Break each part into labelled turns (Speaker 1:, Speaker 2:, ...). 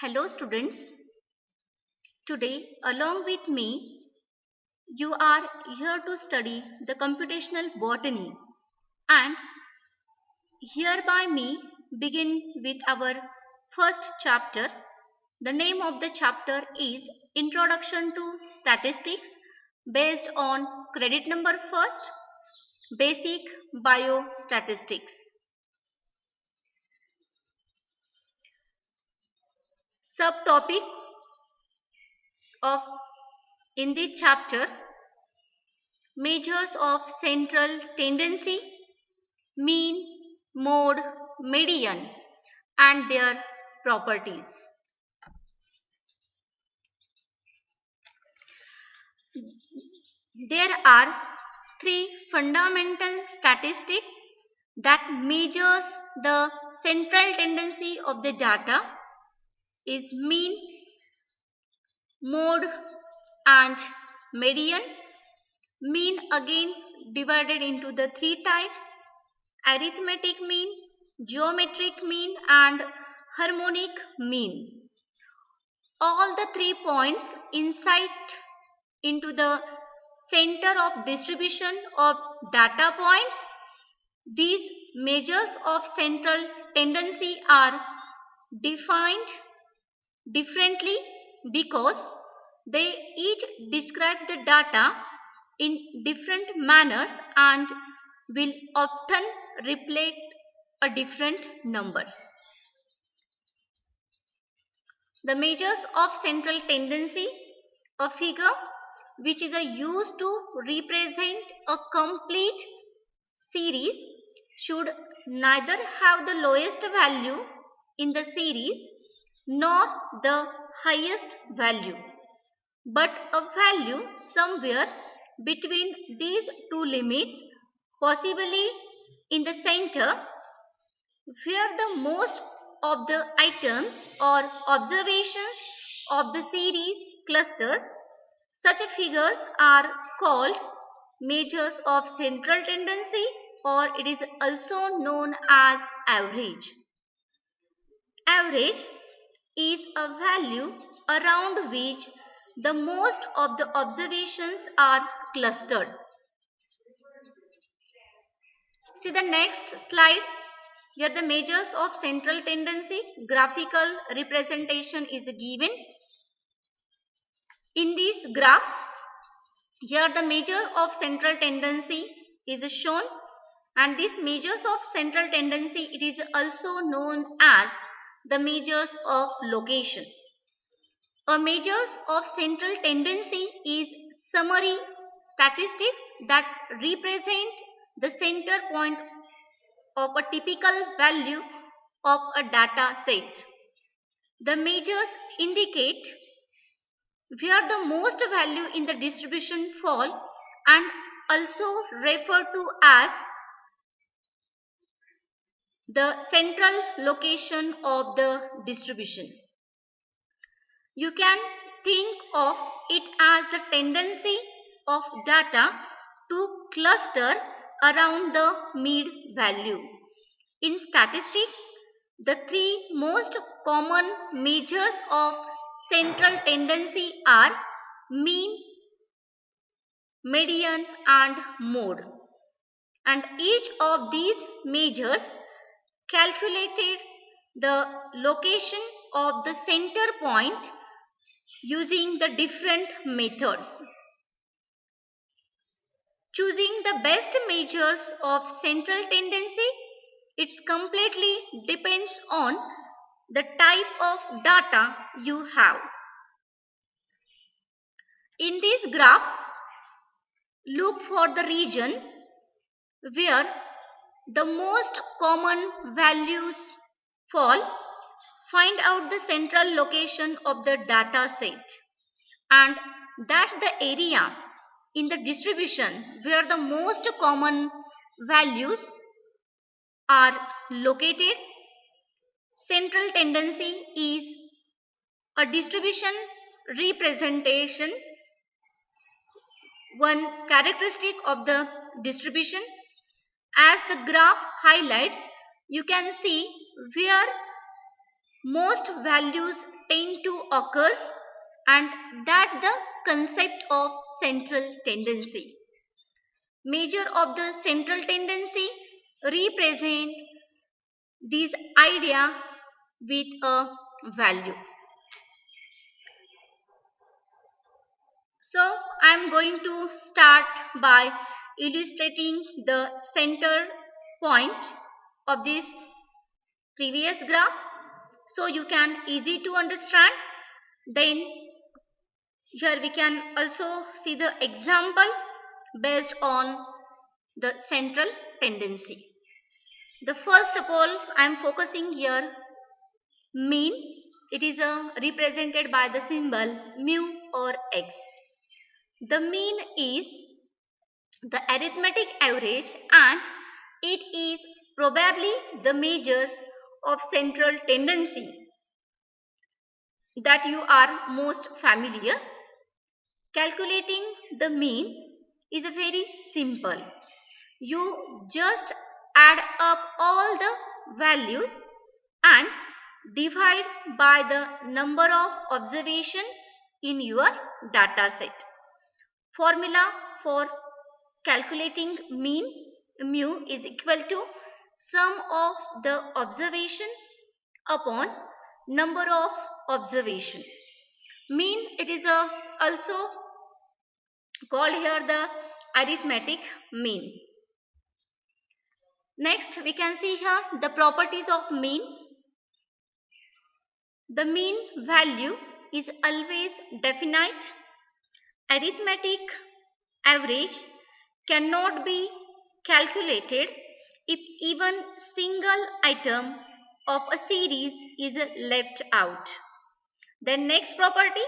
Speaker 1: Hello students, today along with me you are here to study the computational botany and hereby me begin with our first chapter. The name of the chapter is Introduction to Statistics based on credit number first, Basic Biostatistics. Subtopic of in this chapter measures of central tendency, mean, mode, median and their properties. There are three fundamental statistics that measures the central tendency of the data is mean, mode and median. Mean again divided into the three types: arithmetic mean, geometric mean and harmonic mean. All the 3 points insight into the center of distribution of data points. These measures of central tendency are defined differently because they each describe the data in different manners and will often reflect a different numbers. The measures of central tendency, a figure which is used to represent a complete series, should neither have the lowest value in the series nor the highest value, but a value somewhere between these two limits, possibly in the center, where the most of the items or observations of the series clusters. Such figures are called measures of central tendency, or it is also known as average. Average is a value around which the most of the observations are clustered. See the next slide. Here the measures of central tendency, graphical representation is given. In this graph, here the measure of central tendency is shown, and these measures of central tendency, it is also known as the measures of location. A measures of central tendency is summary statistics that represent the center point of a typical value of a data set. The measures indicate where the most value in the distribution fall and also referred to as the central location of the distribution. You can think of it as the tendency of data to cluster around the mid value. In statistics, the three most common measures of central tendency are mean, median and mode. And each of these measures calculated the location of the center point using the different methods. Choosing the best measures of central tendency, it's completely depends on the type of data you have. In this graph, look for the region where the most common values fall. Find out the central location of the data set, and that's the area in the distribution where the most common values are located. Central tendency is a distribution representation, one characteristic of the distribution. As the graph highlights, you can see where most values tend to occurs, and that's the concept of central tendency. Measure of the central tendency represent this idea with a value. So I am going to start by illustrating the center point of this previous graph so you can easy to understand. Then here we can also see the example based on the central tendency. The first of all I am focusing here mean. It is represented by the symbol mu or x. The mean is the arithmetic average and it is probably the measures of central tendency that you are most familiar. Calculating the mean is a very simple. You just add up all the values and divide by the number of observation in your data set. Formula for calculating mean mu is equal to sum of the observation upon number of observation. Mean it is also called here the arithmetic mean. Next we can see here the properties of mean. The mean value is always definite. Arithmetic average cannot be calculated if even single item of a series is left out. The next property,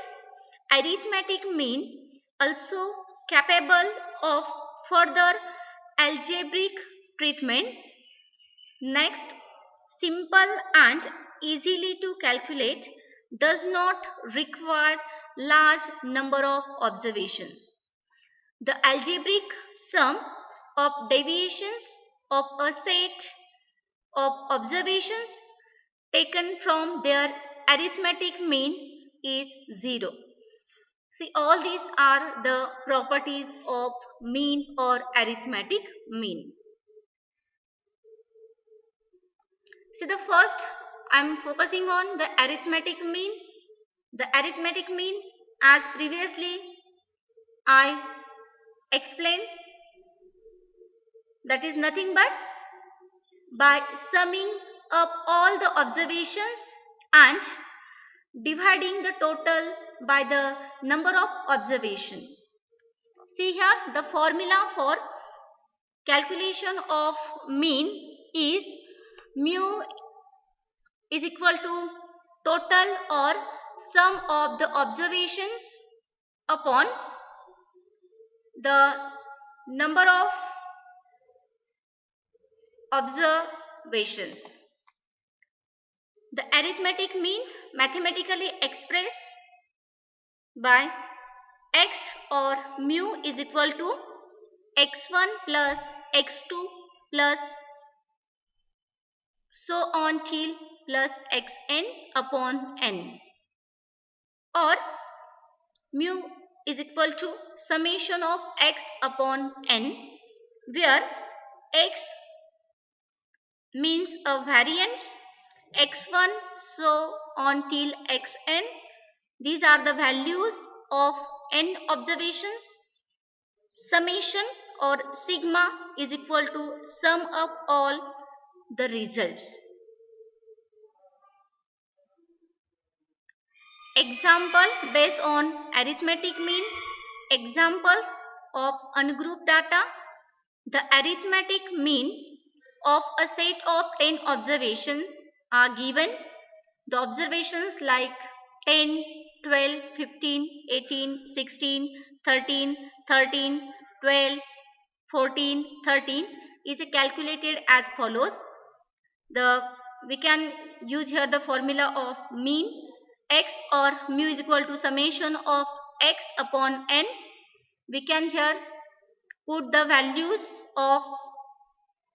Speaker 1: arithmetic mean also capable of further algebraic treatment. Next, simple and easily to calculate, does not require large number of observations. The algebraic sum of deviations of a set of observations taken from their arithmetic mean is 0. See, all these are the properties of mean or arithmetic mean. See, the first I am focusing on the arithmetic mean. The arithmetic mean, as previously I explained, that is nothing but by summing up all the observations and dividing the total by the number of observation. See here the formula for calculation of mean is mu is equal to total or sum of the observations upon the number of observations. The arithmetic mean mathematically expressed by x or mu is equal to x1 plus x2 plus so on till plus xn upon n, or mu is equal to summation of x upon n, where x means a variance, x1 so on till xn, these are the values of n observations. Summation or sigma is equal to sum of all the results. Example based on arithmetic mean. Examples of ungrouped data. The arithmetic mean of a set of 10 observations are given. The observations like 10, 12, 15, 18, 16, 13, 13, 12, 14, 13 is calculated as follows. We can use here the formula of mean. X or mu is equal to summation of x upon n. We can here put the values of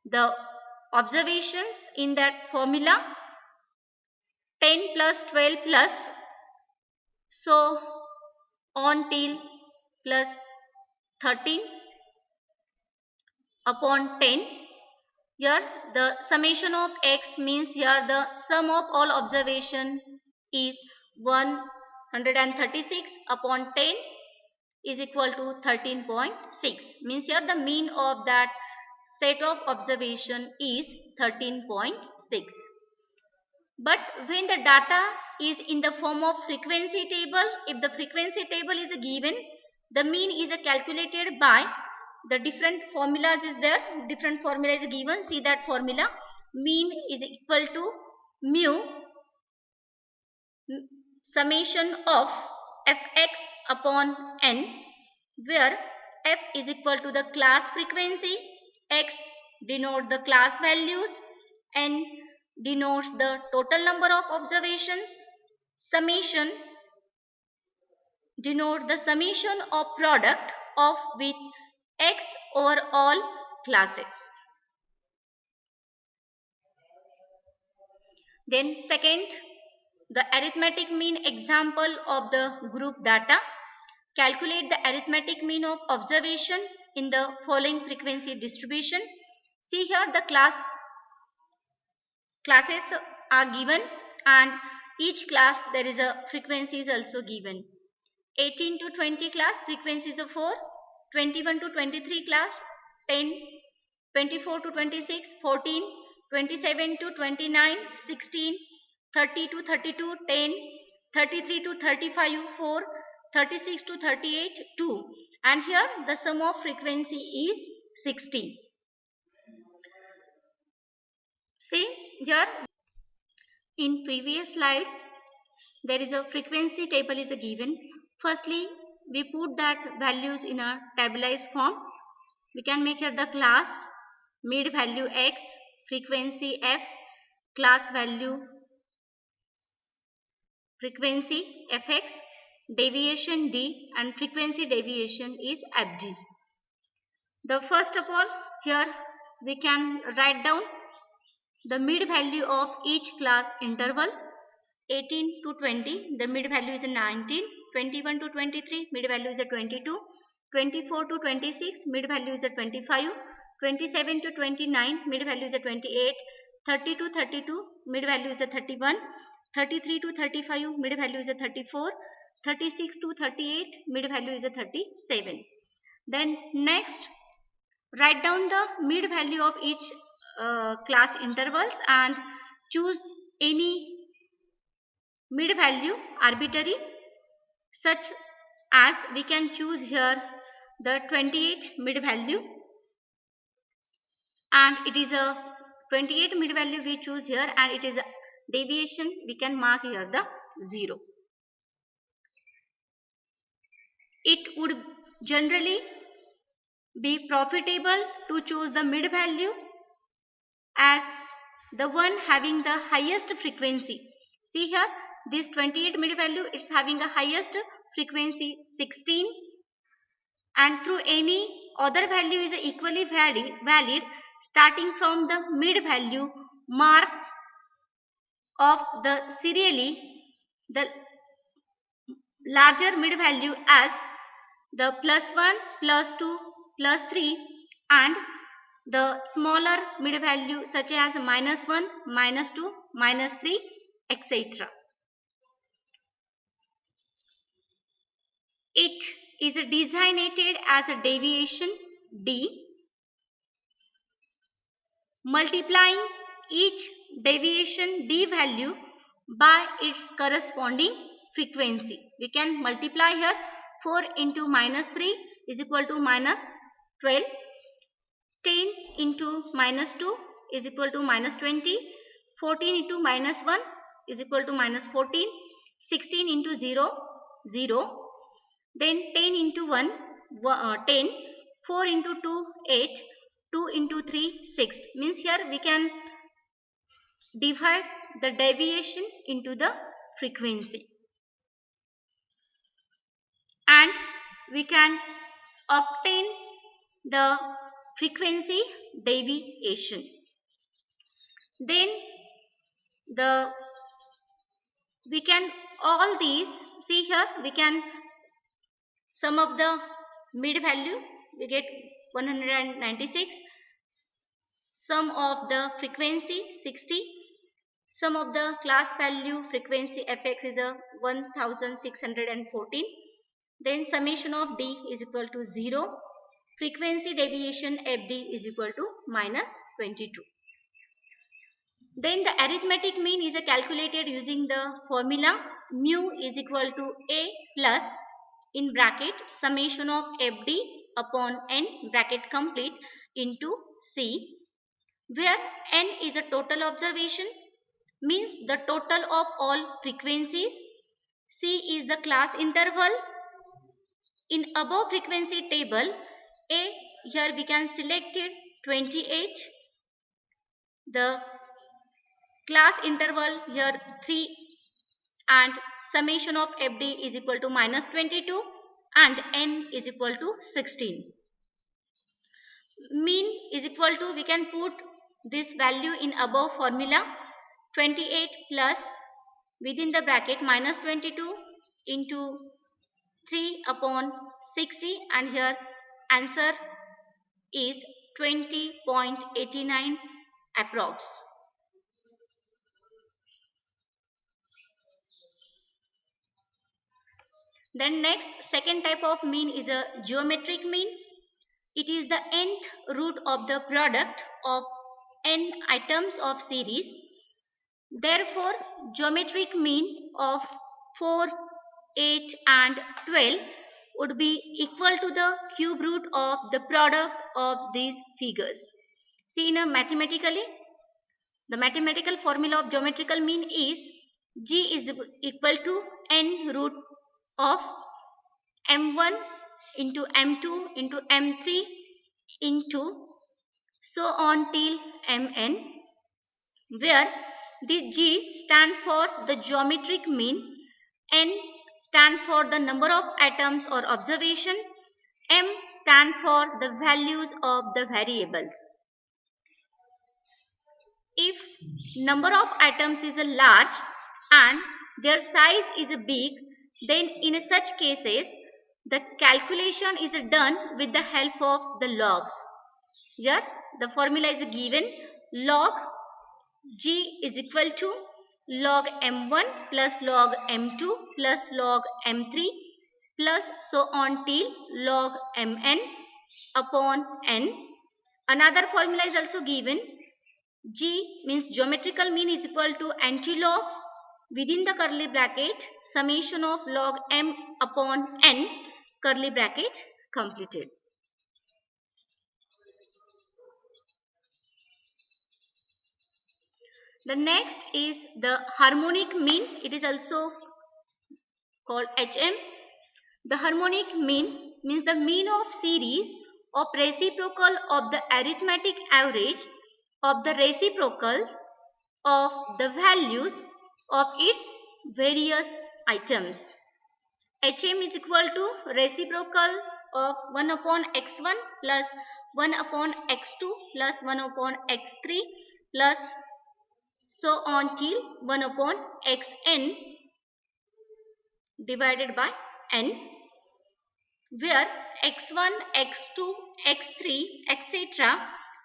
Speaker 1: the observations in that formula. 10 plus 12 plus So on till plus 13 upon 10. Here the summation of x means here the sum of all observation is 136 upon 10 is equal to 13.6. Means here the mean of that set of observation is 13.6. But when the data is in the form of frequency table, if the frequency table is given, the mean is calculated by the different formulas is there, different formula is given. See that formula, mean is equal to mu summation of fx upon n, where f is equal to the class frequency, x denote the class values, n denotes the total number of observations, summation denotes the summation of product of with x over all classes. Then second, the arithmetic mean example of the group data. Calculate the arithmetic mean of observation in the following frequency distribution. See here the classes are given, and each class there is a frequency is also given. 18 to 20 class frequency is 4, 21 to 23 class 10, 24 to 26 14, 27 to 29 16, 30 to 32 10, 33 to 35 4, 36 to 38 2, and here the sum of frequency is 60. See here in previous slide there is a frequency table is given. Firstly we put that values in a tabularized form. We can make here the class, mid value x, frequency f, class value frequency fx, deviation d, and frequency deviation is fd. The first of all here we can write down the mid value of each class interval. 18 to 20 the mid value is 19, 21 to 23 mid value is 22, 24 to 26 mid value is 25, 27 to 29 mid value is 28, 30 to 32 mid value is 31, 33 to 35 mid value is 34, 36 to 38 mid value is 37. Then next write down the mid value of each class intervals and choose any mid value arbitrary, such as we can choose here the 28 mid value, and it is a 28 mid value we choose here, and it is a deviation we can mark here the 0. It would generally be profitable to choose the mid value as the one having the highest frequency. See here this 28 mid value is having a highest frequency 16, and through any other value is equally valid starting from the mid value marks of the serially the larger mid value as the plus 1, plus 2, plus 3, and the smaller mid value such as minus 1, minus 2, minus 3, etc. It is designated as a deviation d, multiplying each deviation d value by its corresponding frequency. We can multiply here 4 into minus 3 is equal to minus 12, 10 into minus 2 is equal to minus 20, 14 into minus 1 is equal to minus 14, 16 into 0, 0, then 10 into 1, 10, 4 into 2, 8, 2 into 3, 6. Means here we can divide the deviation into the frequency, and we can obtain the frequency deviation. Then the We can all these see here, we can sum of the mid value, we get 196, sum of the frequency 60, sum of the class value frequency fx is a 1614, then summation of d is equal to 0, frequency deviation fd is equal to minus 22. Then the arithmetic mean is calculated using the formula mu is equal to a plus in bracket summation of fd upon n bracket complete into c, where n is a total observation, means the total of all frequencies, c is the class interval. In above frequency table, a here we can select it 28, the class interval here 3, and summation of fd is equal to minus 22 and n is equal to 16. Mean is equal to, we can put this value in above formula 28 plus within the bracket minus 22 into 3 upon 60, and here answer is 20.89 approx. Then next, second type of mean is a geometric mean. It is the nth root of the product of n items of series. Therefore, geometric mean of 4, 8 and 12 would be equal to the cube root of the product of these figures. See, in a mathematically, the mathematical formula of geometrical mean is G is equal to n root of m1 into m2 into m3 into so on till mn, where the G stand for the geometric mean, n stand for the number of atoms or observation, m stand for the values of the variables. If number of atoms is a large and their size is a big, then in such cases the calculation is done with the help of the logs. Here the formula is given, log G is equal to log m1 plus log m2 plus log m3 plus so on till log mn upon n. Another formula is also given, G means geometrical mean is equal to antilog within the curly bracket summation of log m upon n curly bracket completed. The next is the harmonic mean. It is also called HM. The harmonic mean means the mean of series of reciprocal of the arithmetic average of the reciprocal of the values of its various items. HM is equal to reciprocal of 1 upon x1 plus 1 upon x2 plus 1 upon x3 plus so on till 1 upon xn divided by n, where x1, x2, x3, etc.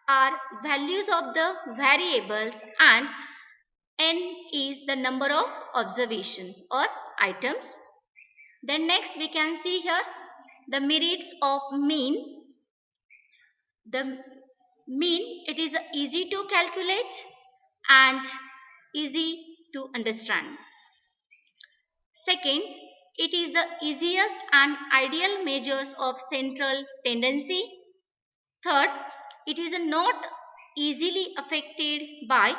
Speaker 1: are values of the variables and n is the number of observation or items. Then next we can see here the merits of mean. The mean, it is easy to calculate and easy to understand. Second, it is the easiest and ideal measures of central tendency. Third, it is not easily affected by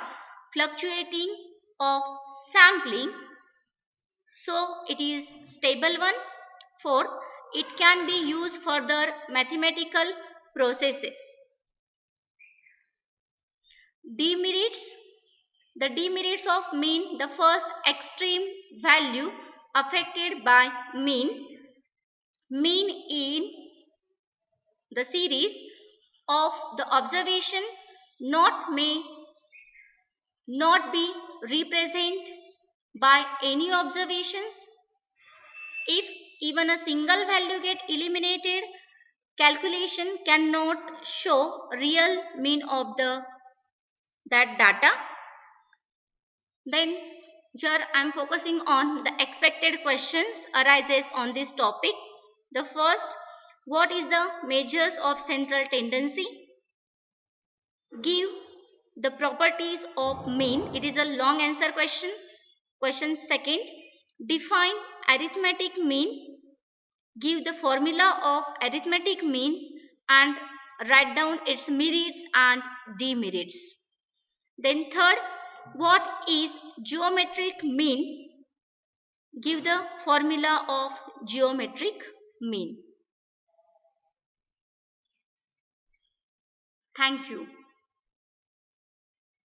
Speaker 1: fluctuating of sampling, so it is stable one. Fourth, it can be used for the mathematical processes. Demerits. The demerits of mean, the first extreme value affected by mean in the series of the observation may not be represent by any observations. If even a single value get eliminated, calculation cannot show real mean of that data. Then here I am focusing on the expected questions arises on this topic. The first, what is the measures of central tendency? Give the properties of mean. It is a long answer question. Question second, define arithmetic mean. Give the formula of arithmetic mean and write down its merits and demerits. Then third, what is geometric mean? Give the formula of geometric mean. Thank you.